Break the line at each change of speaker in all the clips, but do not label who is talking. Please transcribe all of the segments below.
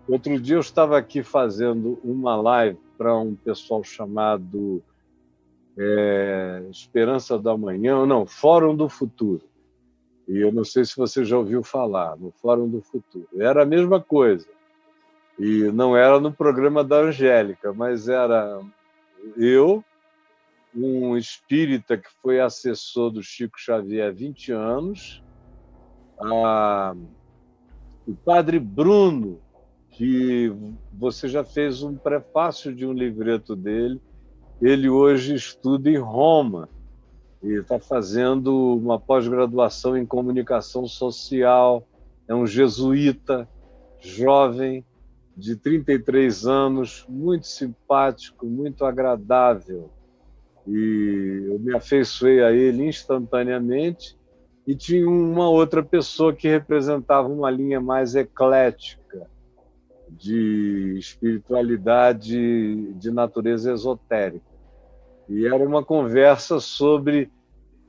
Outro dia eu estava aqui fazendo uma live para um pessoal chamado Esperança do Amanhã, não, Fórum do Futuro. E eu não sei se você já ouviu falar, no Fórum do Futuro. Era a mesma coisa. E não era no programa da Angélica, mas era eu, um espírita que foi assessor do Chico Xavier há 20 anos, o padre Bruno, que você já fez um prefácio de um livreto dele. Ele hoje estuda em Roma e está fazendo uma pós-graduação em comunicação social. É um jesuíta, jovem, de 33 anos, muito simpático, muito agradável. E eu me afeiçoei a ele instantaneamente. E tinha uma outra pessoa que representava uma linha mais eclética, de espiritualidade de natureza esotérica. E era uma conversa sobre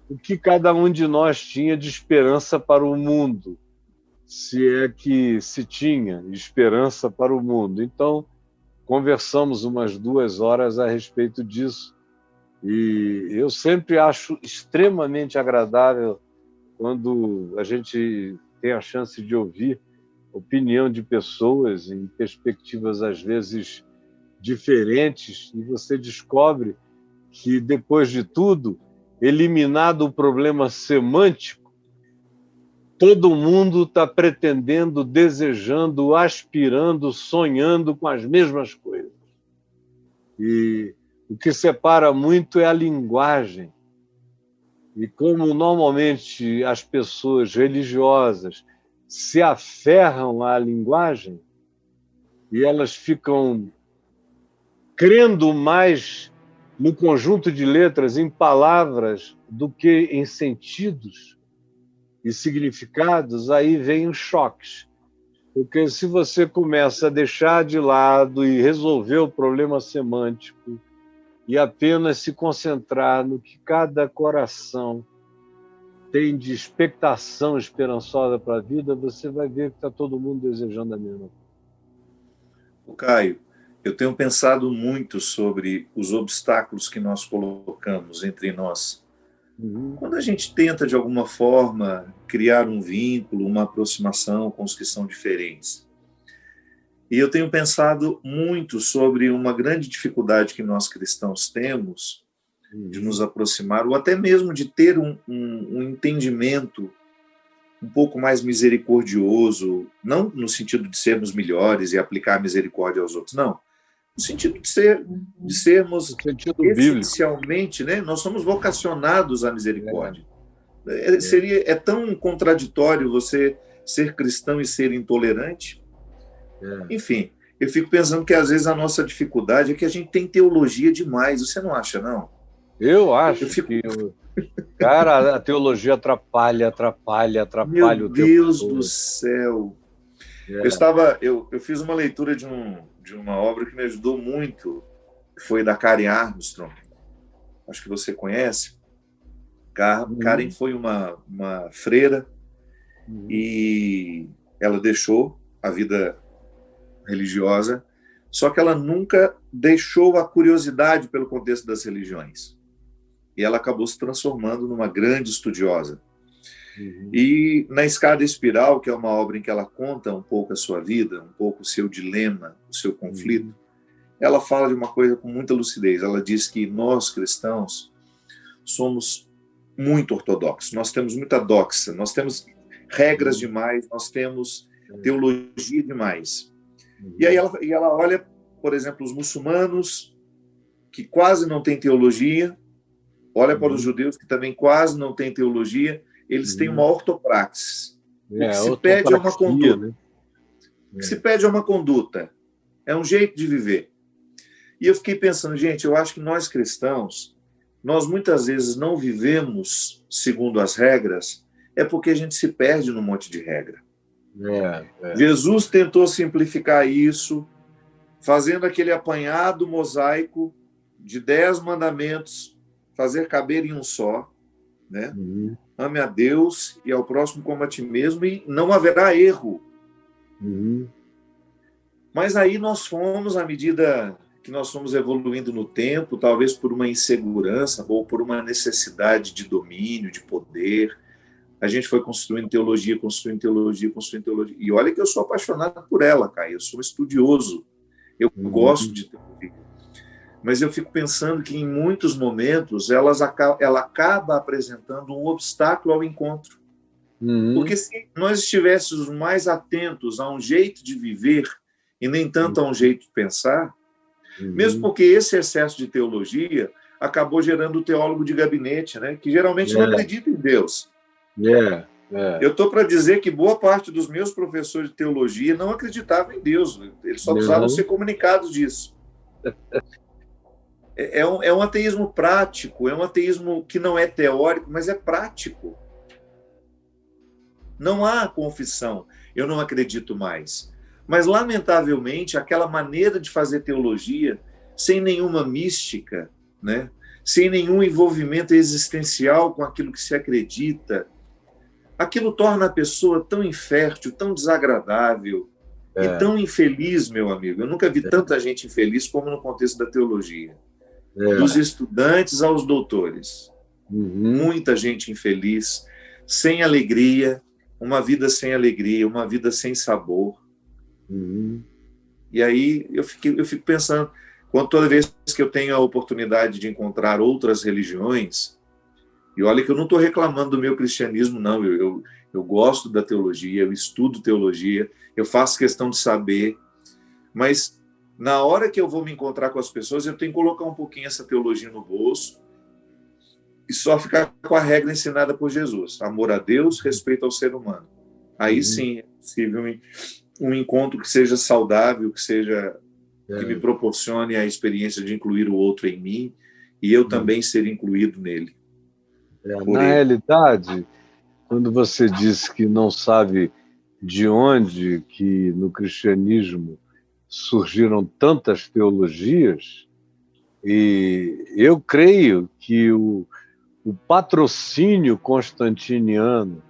o que cada um de nós tinha de esperança para o mundo, se é que se tinha esperança para o mundo. Então, conversamos umas 2 horas a respeito disso. E eu sempre acho extremamente agradável quando a gente tem a chance de ouvir opinião de pessoas em perspectivas, às vezes, diferentes, e você descobre que, depois de tudo, eliminado o problema semântico, todo mundo está pretendendo, desejando, aspirando, sonhando com as mesmas coisas. E o que separa muito é a linguagem. E como normalmente as pessoas religiosas se aferram à linguagem e elas ficam crendo mais no conjunto de letras, em palavras, do que em sentidos e significados, aí vem os choques. Porque se você começa a deixar de lado e resolver o problema semântico e apenas se concentrar no que cada coração tem de expectação esperançosa para a vida, você vai ver que está todo mundo desejando a mesma coisa.
O Caio, eu tenho pensado muito sobre os obstáculos que nós colocamos entre nós. Quando a gente tenta, de alguma forma, criar um vínculo, uma aproximação com os que são diferentes. E eu tenho pensado muito sobre uma grande dificuldade que nós cristãos temos de nos aproximar, ou até mesmo de ter um entendimento um pouco mais misericordioso, não no sentido de sermos melhores e aplicar misericórdia aos outros, não. No sentido de sermos essencialmente, né? Nós somos vocacionados à misericórdia. É tão contraditório você ser cristão e ser intolerante. Enfim, eu fico pensando que às vezes a nossa dificuldade é que a gente tem teologia demais. Você não acha, não?
Eu acho que... Cara, a teologia atrapalha
Meu
o tempo
Deus
todo.
do céu! Eu fiz uma leitura de uma obra que me ajudou muito, que foi da Karen Armstrong. Acho que você conhece. Karen foi uma freira e ela deixou a vida religiosa, só que ela nunca deixou a curiosidade pelo contexto das religiões. E ela acabou se transformando numa grande estudiosa. E na Escada Espiral, que é uma obra em que ela conta um pouco a sua vida, um pouco o seu dilema, o seu conflito, ela fala de uma coisa com muita lucidez. Ela diz que nós, cristãos, somos muito ortodoxos, nós temos muita doxa, nós temos regras demais, nós temos teologia demais. E aí ela olha, por exemplo, os muçulmanos, que quase não têm teologia, olha para os judeus, que também quase não têm teologia, eles têm uma ortopraxis. O que se pede é uma conduta. Né? O que se pede é uma conduta. É um jeito de viver. E eu fiquei pensando, gente, eu acho que nós cristãos, nós muitas vezes não vivemos segundo as regras, é porque a gente se perde num monte de regra. Jesus tentou simplificar isso, fazendo aquele apanhado mosaico de 10 mandamentos, fazer caber em um só, né? Ame a Deus e ao próximo como a ti mesmo, e não haverá erro. Mas aí nós fomos, à medida que nós fomos evoluindo no tempo, talvez por uma insegurança ou por uma necessidade de domínio, de poder, a gente foi construindo teologia, construindo teologia, construindo teologia. E olha que eu sou apaixonado por ela, Caio. Eu sou estudioso. Eu gosto de teologia. Mas eu fico pensando que, em muitos momentos, ela acaba apresentando um obstáculo ao encontro. Porque se nós estivéssemos mais atentos a um jeito de viver e nem tanto a um jeito de pensar, mesmo porque esse excesso de teologia acabou gerando o teólogo de gabinete, né? Que geralmente não acredita em Deus. Eu estou para dizer que boa parte dos meus professores de teologia não acreditavam em Deus. Eles só precisavam ser comunicados disso. É um ateísmo prático, é um ateísmo que não é teórico, mas é prático. Não há confissão, eu não acredito mais. Mas, lamentavelmente, aquela maneira de fazer teologia, sem nenhuma mística, né? Sem nenhum envolvimento existencial com aquilo que se acredita, aquilo torna a pessoa tão infértil, tão desagradável e tão infeliz, meu amigo. Eu nunca vi tanta gente infeliz como no contexto da teologia. Dos estudantes aos doutores. Muita gente infeliz, sem alegria, uma vida sem alegria, uma vida sem sabor. E aí eu fico pensando, toda vez que eu tenho a oportunidade de encontrar outras religiões, e olha que eu não estou reclamando do meu cristianismo, não, eu gosto da teologia, eu estudo teologia, eu faço questão de saber, mas na hora que eu vou me encontrar com as pessoas, eu tenho que colocar um pouquinho essa teologia no bolso e só ficar com a regra ensinada por Jesus: amor a Deus, respeito ao ser humano. Aí sim é possível um encontro que seja saudável, que me proporcione a experiência de incluir o outro em mim e eu também ser incluído nele.
Na realidade, quando você diz que não sabe de onde que no cristianismo surgiram tantas teologias, e eu creio que o patrocínio constantiniano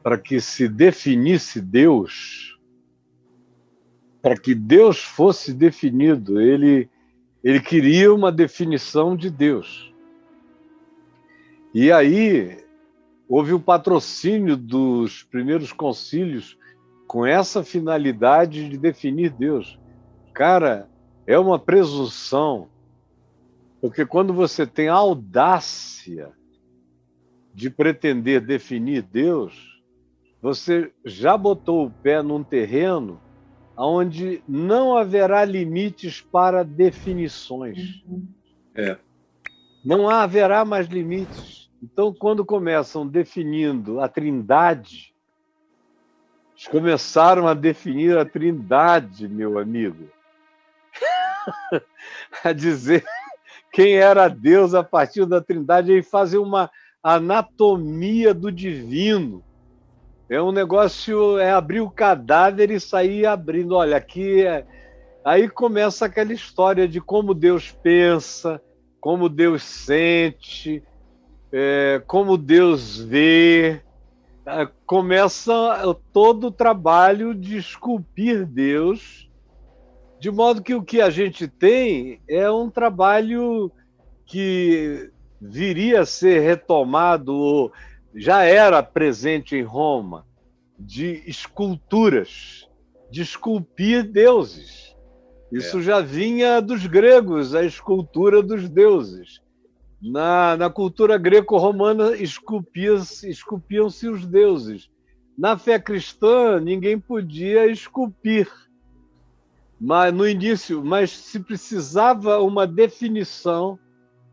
para que se definisse Deus, para que Deus fosse definido, ele queria uma definição de Deus. E aí houve o patrocínio dos primeiros concílios com essa finalidade de definir Deus. Cara, é uma presunção, porque quando você tem a audácia de pretender definir Deus, você já botou o pé num terreno onde não haverá limites para definições. Não haverá mais limites. Então, quando começam definindo a Trindade, eles começaram a definir a Trindade, meu amigo. A dizer quem era Deus a partir da Trindade e fazer uma anatomia do divino. É um negócio, abrir o cadáver e sair abrindo. Olha, aqui Aí começa aquela história de como Deus pensa, como Deus sente, como Deus vê. Começa todo o trabalho de esculpir Deus, de modo que o que a gente tem é um trabalho que viria a ser retomado, ou já era presente em Roma, de esculturas, de esculpir deuses. Isso já vinha dos gregos, a escultura dos deuses. Na cultura greco-romana, esculpiam-se os deuses. Na fé cristã, ninguém podia esculpir. Mas, no início, se precisava uma definição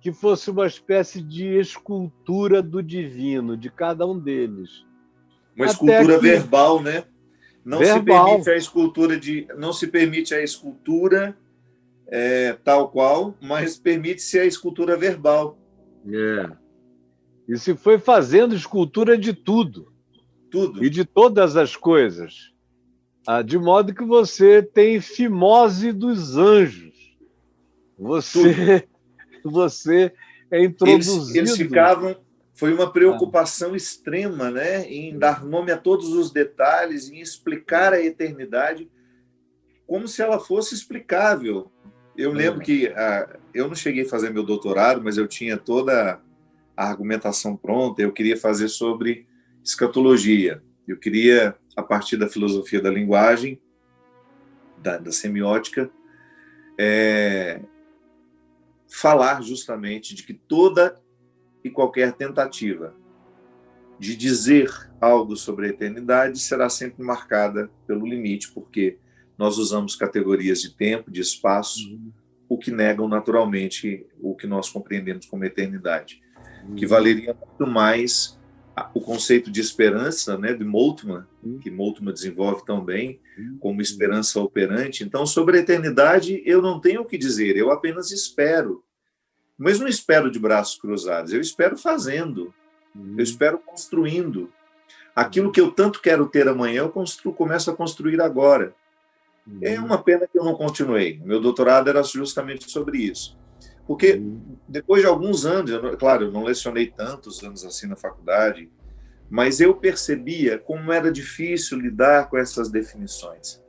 que fosse uma espécie de escultura do divino, de cada um deles.
Uma escultura verbal, né? Não se permite a escultura tal qual, mas permite-se a escultura verbal.
E se foi fazendo escultura de tudo. E de todas as coisas. De modo que você tem fimose dos anjos. Você é introduzido.
Eles ficavam... Foi uma preocupação extrema, né, em dar nome a todos os detalhes, em explicar a eternidade. como se ela fosse explicável. Eu lembro que eu não cheguei a fazer meu doutorado, mas eu tinha toda a argumentação pronta. Eu queria fazer sobre escatologia. Eu queria, a partir da filosofia da linguagem, da semiótica, falar justamente de que toda e qualquer tentativa de dizer algo sobre a eternidade será sempre marcada pelo limite, porque nós usamos categorias de tempo, de espaço, o que negam naturalmente o que nós compreendemos como eternidade. Que valeria muito mais o conceito de esperança, né, de Moltmann, que Moltmann desenvolve tão bem, como esperança operante. Então, sobre a eternidade, eu não tenho o que dizer, eu apenas espero. Mas não espero de braços cruzados, eu espero fazendo, eu espero construindo. Aquilo que eu tanto quero ter amanhã, eu começo a construir agora. É uma pena que eu não continuei. Meu doutorado era justamente sobre isso. Porque depois de alguns anos, claro, eu não lecionei tantos anos assim na faculdade, mas eu percebia como era difícil lidar com essas definições.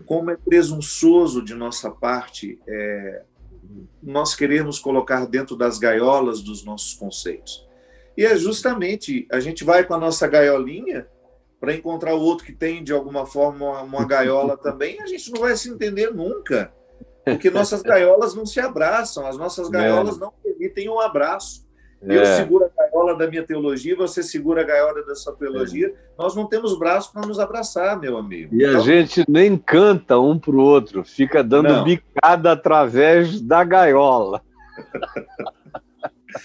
Como é presunçoso de nossa parte nós queremos colocar dentro das gaiolas dos nossos conceitos. E é justamente, a gente vai com a nossa gaiolinha para encontrar o outro que tem, de alguma forma, uma gaiola também, a gente não vai se entender nunca, porque nossas gaiolas não se abraçam, as nossas gaiolas não permitem um abraço. Eu seguro a gaiola da minha teologia, você segura a gaiola da sua teologia, nós não temos braços para nos abraçar, meu amigo.
E então, a gente nem canta um para o outro, fica dando bicada através da gaiola.